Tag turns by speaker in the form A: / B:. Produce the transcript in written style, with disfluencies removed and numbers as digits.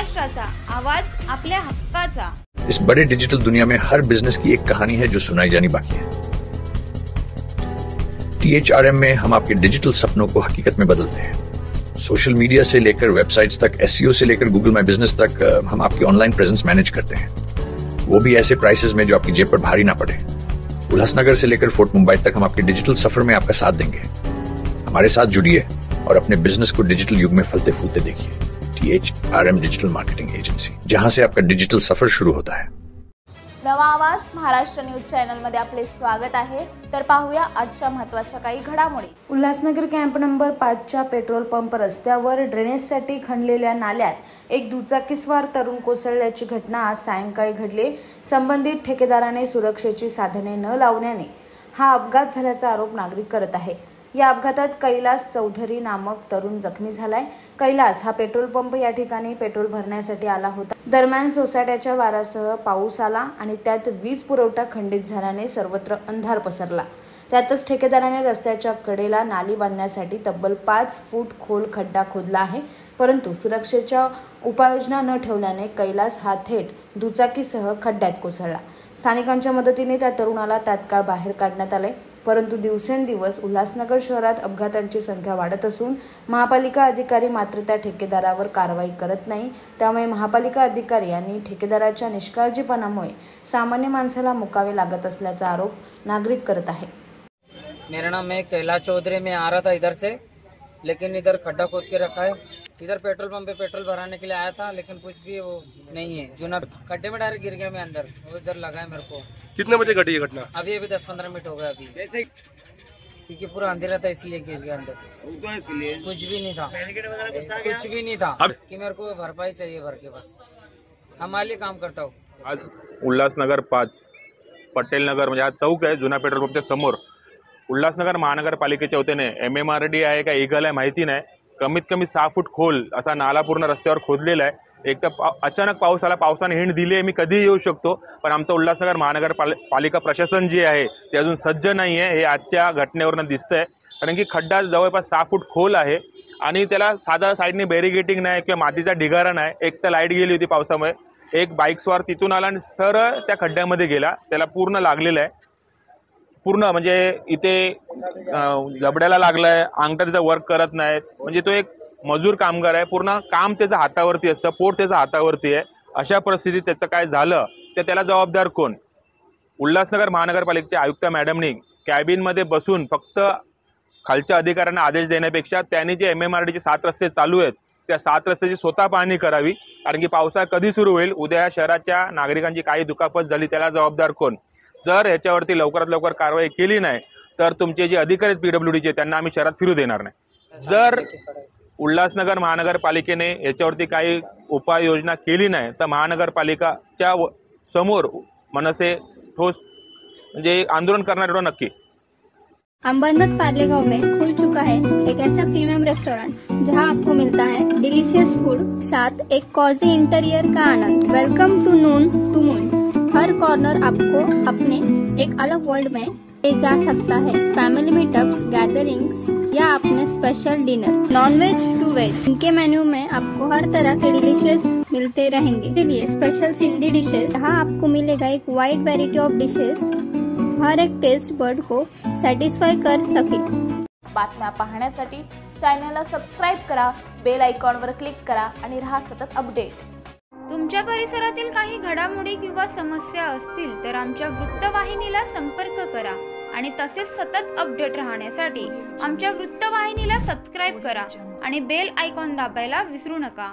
A: महाराष्ट्राचा आवाज, आपल्या हक्काचा।
B: इस बड़े डिजिटल दुनिया में हर बिजनेस की एक कहानी है जो सुनाई जानी बाकी है। THRM में हम आपके डिजिटल सपनों को हकीकत में बदलते हैं। सोशल मीडिया से लेकर वेबसाइट्स तक, SEO से लेकर गूगल माई बिजनेस तक, हम आपकी ऑनलाइन प्रेजेंस मैनेज करते हैं, वो भी ऐसे प्राइसेस में जो आपकी जेब पर भारी ना पड़े। उल्लासनगर से लेकर फोर्ट मुंबई तक हम आपके डिजिटल सफर में आपका साथ देंगे। हमारे साथ जुड़िए और अपने बिजनेस को डिजिटल युग में फलते फूलते देखिए। THRM डिजिटल मार्केटिंग एजेंसी, जहां से आपका डिजिटल सफर शुरू होता है।
C: नवा आवाज महाराष्ट्र न्यूज चॅनल मध्ये आपले स्वागत आहे। तर पाहूया आजच्या महत्त्वाच्या काही घडामोडी।
D: उल्हासनगर कॅम्प नंबर 5च्या पेट्रोल पंप रस्त्यावर ड्रेनेजसाठी खणलेल्या नाल्यात एक दुचाकीस्वार तरुण कोसळल्याची घटना आज सायंकाळी घडली। संबंधित ठेकेदाराने सुरक्षेची साधने न लावल्याने हा अपघात झाल्याचा आरोप नागरिक करत आहे। या अपघातात कैलास चौधरी नामक तरुण जखमी झालाय। कैलास हा पेट्रोल पंप या ठिकाणी पेट्रोल भरण्यासाठी आला होता। दरम्यान सोसाट्याच्या वाऱ्यासह पाऊस आला आणि त्यात वीज पुरवठा खंडित झाल्याने सर्वत्र अंधार पसरला। त्यातच ठेकेदाराने रस्त्याच्या कडेला नाली बांधण्यासाठी तब्बल 5 फूट खोल खड्डा खोदला आहे, परंतु सुरक्षेच्या उपाययोजना न ठेवल्याने कैलास हा थेट दुचाकीसह खड्ड्यात कोसळला। स्थानिकांच्या मदतीने त्या तरुणाला तात्काळ बाहेर काढण्यात आले, परंतु दिवसेंदिवस उल्हासनगर शहरात अपघातांची संख्या वाढत असून महापालिका अधिकारी मात्र त्या ठेकेदारावर कारवाई करत नाही। त्यामुळे महापालिका अधिकारी आणि ठेकेदाराच्या निष्काळजीपणामुळे सामान्य माणसाला मुकावे लागत असल्याचा आरोप नागरिक करत आहे।
E: मेरा नाम है कैलाश चौधरी। मैं आ रहा था इधर से, लेकिन इधर खड्डा खोद के रखा है। इधर पेट्रोल पंप पे पेट्रोल भराने के लिए आया था, लेकिन कुछ भी वो नहीं है। जूना खड्डे में डायरेक्ट गिर गया मैं अंदर, वो इधर लगा है मेरे को।
F: कितने बजे घटी ये घटना?
E: अभी 10-15 मिनट हो गए अभी, क्योंकि पूरा अंधेरा था इसलिए गिर गया अंदर। कुछ भी नहीं था, कुछ भी नहीं था कि मेरे को भरपाई चाहिए भर के, बस हमारे काम करता हूँ।
F: आज उल्हासनगर 5 पटेल नगर म्हणजे हा चौक आहे जुना पेट्रोल पंपच्या समोर। उल्हासनगर महानगरपालिकेच्या वतीने MMRD आहे का ईगल आहे माहिती नाही, कमीत कमी 6 फूट खोल असा नाला पूर्ण रस्त्यावर खोदलेला आहे। एक तर अचानक पाऊस आला, पावसाने हिंड दिली आहे, मी कधीही येऊ शकतो, पण आमचं उल्हासनगर महानगरपालिका प्रशासन जे आहे ते अजून सज्ज नाही आहे। हे आजच्या घटनेवरून दिसतंय, कारण की खड्डा जवळपास 6 फूट खोल आहे आणि त्याला साधा साईडने बॅरिगेटिंग नाही किंवा मातीचा ढिगारा नाही। एक तर लाईट गेली होती पावसामुळे, एक बाईकस्वार तिथून आला आणि सरळ त्या खड्ड्यामध्ये गेला, त्याला पूर्ण लागलेलं आहे। पूर्ण म्हणजे इथे जबड्याला लागलाय, अंगठा त्याचा वर्क करत नाही, म्हणजे तो एक मजूर कामगार आहे, पूर्ण काम त्याच्या हातावरती असतं, पोट त्याच्या हातावरती आहे। अशा परिस्थितीत त्याचं काय झालं तर त्याला जबाबदार कोण? उल्हासनगर महानगरपालिकेच्या आयुक्त मॅडमनी कॅबिनमध्ये बसून फक्त खालच्या अधिकाऱ्यांना आदेश देण्यापेक्षा त्यांनी जे MMRDचे 7 रस्ते चालू आहेत त्या 7 रस्त्याची स्वतः पाहणी करावी, कारण की पावसाळा कधी सुरू होईल, उद्या शहराच्या नागरिकांची काही दुखापत झाली त्याला जबाबदार कोण? जर ह्याच्यावरती लवकरात लवकर कारवाई केली नाही तर तुमचे जे अधिकारी आहेत PWDचे त्यांना आम्ही शहरात फिरू देणार नाही। जर उल्हासनगर महानगरपालिकेने याच्यावरती काही उपाययोजना केली नाही तर महानगरपालिकाच्या समोर मनसे ठोस म्हणजे आंदोलन करणार एवढं नक्की।
G: अंबरनाथ पार्लेगांव में खुल चुका है एक ऐसा प्रीमियम रेस्टोरेंट जहां आपको मिलता है डिलीशियस फूड, साथ एक कॉजी इंटीरियर का आनंद। Welcome to noon to moon. हर कॉर्नर आपको अपने एक अलग वर्ल्ड में ले जा सकता है। फैमिली मीटअप्स, गैदरिंग्स या अपने special dinner, non veg to veg. इनके मेन्यू में आपको हर तरह के डिलीशियस मिलते रहेंगे। इसलिए स्पेशल सिंधी डिशेस, यहाँ आपको मिलेगा एक वाइड वैरायटी ऑफ डिशेस, हर एक टेस्ट बर्ड को सैटिस्फाई कर सके।
C: बातम्या पाहण्यासाठी चॅनलला सबस्क्राइब करा, बेल आयकॉनवर क्लिक करा आणि रहा सतत अपडेट।
A: तुमच्या परिसरातील काही घडामोडी किंवा समस्या असतील तर आमच्या वृत्तवाहिनीला संपर्क करा आणि तसेच सतत अपडेट राहण्यासाठी आमच्या वृत्तवाहिनीला सबस्क्राइब करा आणि बेल आयकॉन दाबायला विसरू नका।